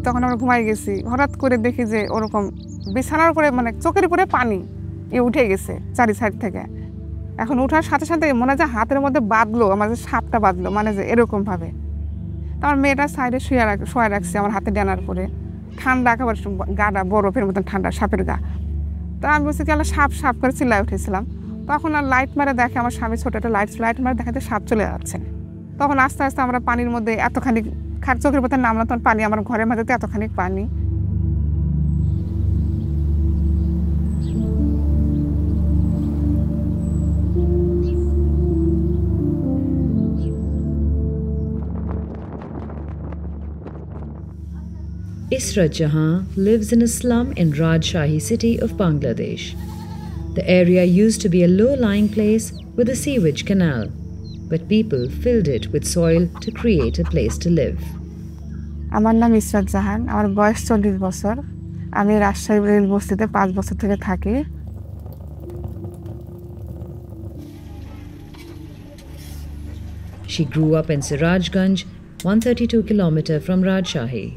তখন আমরা ঘুমাই গেছি, হঠাৎ করে দেখি যে ওরকম বিছানার উপরে মানে চোখের উপরে পানি উঠে গেছে চারি সাইড থেকে। এখন ওঠার সাথে সাথে মনে হয় যে হাতের মধ্যে বাঁধলো, আমার যে সাপটা বাঁধলো, মানে যে এরকমভাবে। আমার মেয়েটা সাইডে শোয়া রাখছে আমার হাতে ডানার পরে, ঠান্ডা একেবারে গাটা বরফের মতন ঠান্ডা, সাপের গা। তো আমি বলছি কি সাপ সাপ করে চিল্লায় উঠেছিলাম। তখন আর লাইট মারে দেখে আমার স্বামী, ছোটো একটা লাইট মারে দেখাতে সাপ চলে যাচ্ছে। তখন আস্তে আস্তে আমরা পানির মধ্যে এতখানি চোখের পথে নামলাম, তখন পানি আমার ঘরের মধ্যে তো এতখানি পানি। Israt Jahan lives in a slum in Rajshahi city of Bangladesh. The area used to be a low-lying place with a sewage canal, but people filled it with soil to create a place to live. আমার নাম ইসরাত জাহান, আমার বয়স 40 বছর। আমি Rajshahi rail বস্তিতে 5 বছর থেকে থাকি। She grew up in Sirajganj, 132 kilometers from Rajshahi.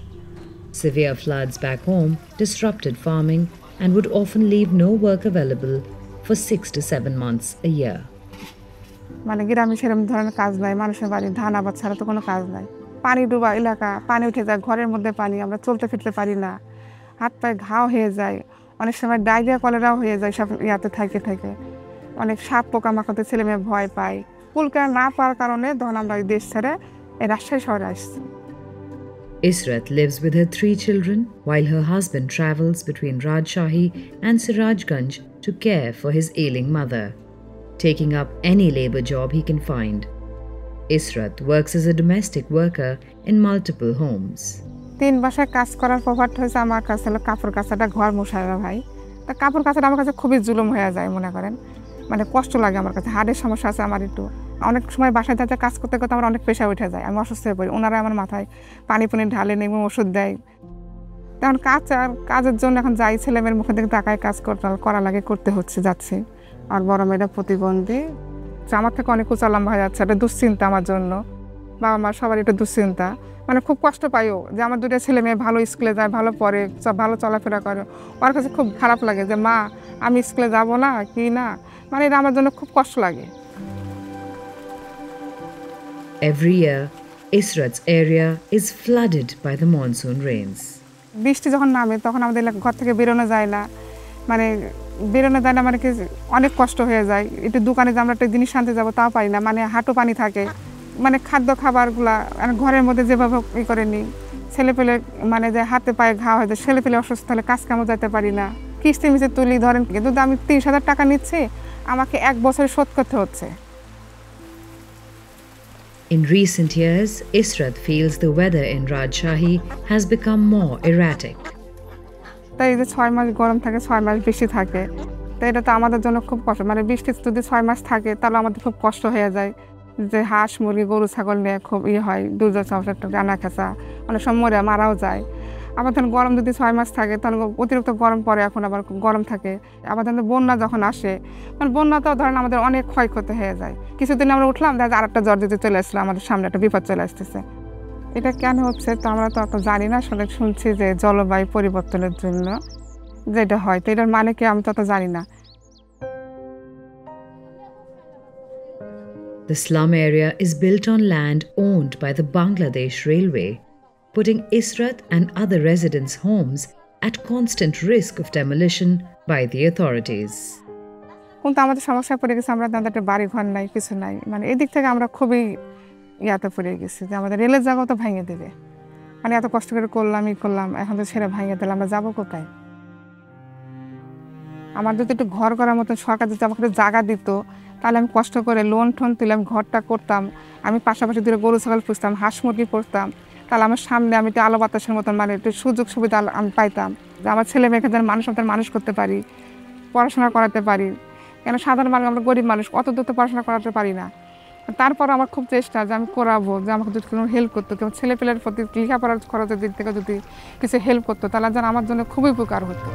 Severe floods back home disrupted farming and would often leave no work available for 6 to 7 months a year. মানে গ্রামে সেরকম ধরনের কাজ নাই, মানুষের বাড়ি ধান আবাদ ছাড়া তো কোনো কাজ নাই। পানি ডুবা এলাকা, পানি উঠে যায় ঘরের মধ্যে পানি, আমরা চলতে ফিরতে পারি না, হাত পায়ে ঘাও হয়ে যায়, অনেক সময় ডায়রিয়া কলেরাও হয়ে যায় সব ইয়াতে থাকে থাকে। অনেক সাপ পোকামাকড়ে ছেলে মেয়ে ভয় পায়। কুলকার না পাওয়ার কারণে তখন আমরা এই দেশ ছেড়ে এই রাজশাহী শহরে আসছি। Israt lives with her 3 children while her husband travels between Rajshahi and Sirajganj to care for his ailing mother, taking up any labor job he can find. Israt works as a domestic worker in multiple homes. 3 বাসায় কাজ করার প্রভাবটা হয়েছে আমার কাছে হলো কাপড় কাচাটা, ঘর মোছাটা ভাই। তা কাপড় কাচাটা আমার কাছে খুবই জুলুম হয়ে যায়, মনে করেন মানে কষ্ট লাগে আমার কাছে। হাড়ের সমস্যা আছে আমার একটু, অনেক সময় বাসায় থাকতে কাজ করতে করতে আমার অনেক পেশা উঠে যায়, আমি অসুস্থ হয়ে পড়ি। ওনারা আমার মাথায় পানি ঢালে নেই, ওষুধ দেয়। তখন কাজের জন্য এখন যাই ছেলেমেয়ের মুখে থেকে টাকায় কাজ করা লাগে, করতে হচ্ছে, যাচ্ছে। আর বড় মেয়েটা প্রতিবন্ধী, আমার থেকে অনেক উঁচা লম্বা হয়ে যাচ্ছে, এটা দুশ্চিন্তা আমার জন্য। বাবা মা সবার একটু দুশ্চিন্তা, মানে খুব কষ্ট পাইও যে আমার 2টা ছেলে মেয়ে ভালো স্কুলে যায়, ভালো পড়ে, ভালো চলাফেরা করে। ওর কাছে খুব খারাপ লাগে যে মা আমি স্কুলে যাব না কি না, মানে এটা আমার জন্য খুব কষ্ট লাগে। Every year, Israt's area is flooded by the monsoon rains. বৃষ্টি যখন নামে তখন আমাদের ঘর থেকে বেরোনো যায় না, মানে কি অনেক কষ্ট হয়ে যায়। একটু দোকানে যে আমরা একটা জিনিস আনতে যাবো তাও পারি না, মানে হাঁটু পানি থাকে। মানে খাদ্য খাবারগুলা ঘরের মধ্যে যেভাবে করে নিই, ছেলেপেলে মানে যে হাতে পায়ে ঘা হয়ে যায়, ছেলেপেলে অসুস্থ হলে কাজ কামও যেতে পারি না। কিস্তি মিশে তুলি, ধরেন কিন্তু আমি 30,000 টাকা নিচ্ছি, আমাকে 1 বছরে শোধ করতে হচ্ছে। In recent years, Israt feels the weather in Rajshahi has become more erratic. তাই এই যে 6 মাস গরম থাকে, 6 মাস বৃষ্টি থাকে, তো এটা তো আমাদের জন্য খুব কষ্ট। মানে বৃষ্টি যদি 6 মাস থাকে তাহলে আমাদের খুব কষ্ট হয়ে যায়, যে হাঁস মুরগি গরু ছাগল নিয়ে খুব হয়, দুর্যোগ সমস্যা, ডানা খেঁচা, অনেক সময় মারাও যায়। আবার ধরেন গরম যদি 6 মাস থাকে তাহলে অতিরিক্ত গরম পরে, এখন আবার গরম থাকে। আবার ধরেন বন্যা যখন আসে, মানে বন্যাতেও ধরেন আমাদের অনেক ক্ষয়ক্ষতি হয়ে যায়। কিছুদিন আমরা উঠলাম, দেখা যায় আরেকটা জ্বর যদি চলে আসলো, আমাদের সামনে একটা বিপদ চলে আসতেছে। এটা কেন হচ্ছে তো আমরা তো অত জানি না, আসলে শুনছি যে জলবায়ু পরিবর্তনের জন্য যেটা হয়, তো এটার মানে কি আমি তত জানি না। The slum area is built on land owned by the Bangladesh Railway, putting Israt and other residents' homes at constant risk of demolition by the authorities. কিন্তু আমাদের সমস্যা পড়ে গেছে, আমরা তাদের একটা বাড়ি ঘর নাই, কিছু নাই, মানে এদিক থেকে আমরা খুবই ইয়াতে পড়ে গেছি যে আমাদের রেলের জায়গাও তো ভেঙে দেবে। মানে এত কষ্ট করে করলাম, এখন তো ছেড়ে ভেঙে দিলে আমরা যাবো কোথায়? আমার যদি একটু ঘর করার মতো সরকার যদি আমাকে জায়গা দিত, তাহলে আমি কষ্ট করে লোন টোন তুলে আমি ঘরটা করতাম। আমি পাশাপাশি 2 গরু ছাগল পুষতাম, হাঁস মুরগি পুষতাম, তাহলে আমার সামনে আমি একটু আলো বাতাসের মতন মানে একটু সুযোগ সুবিধা আমি পাইতাম, যে আমার ছেলে মেয়েকে যেন মানুষ করতে পারি, পড়াশোনা করাতে পারি। কেন সাধারণ মানুষ, আমরা গরিব মানুষ, অত দূর তো পড়াশোনা করাতে পারি না। তারপর আমার খুব চেষ্টা যে আমি করাবো, যে আমাকে যদি কোনো হেল্প করতো, কেউ ছেলেপেলের প্রতি লেখাপড়ার খরচের দিক থেকে যদি কিছু হেল্প করতো, তাহলে যেন আমার জন্য খুবই উপকার হতো।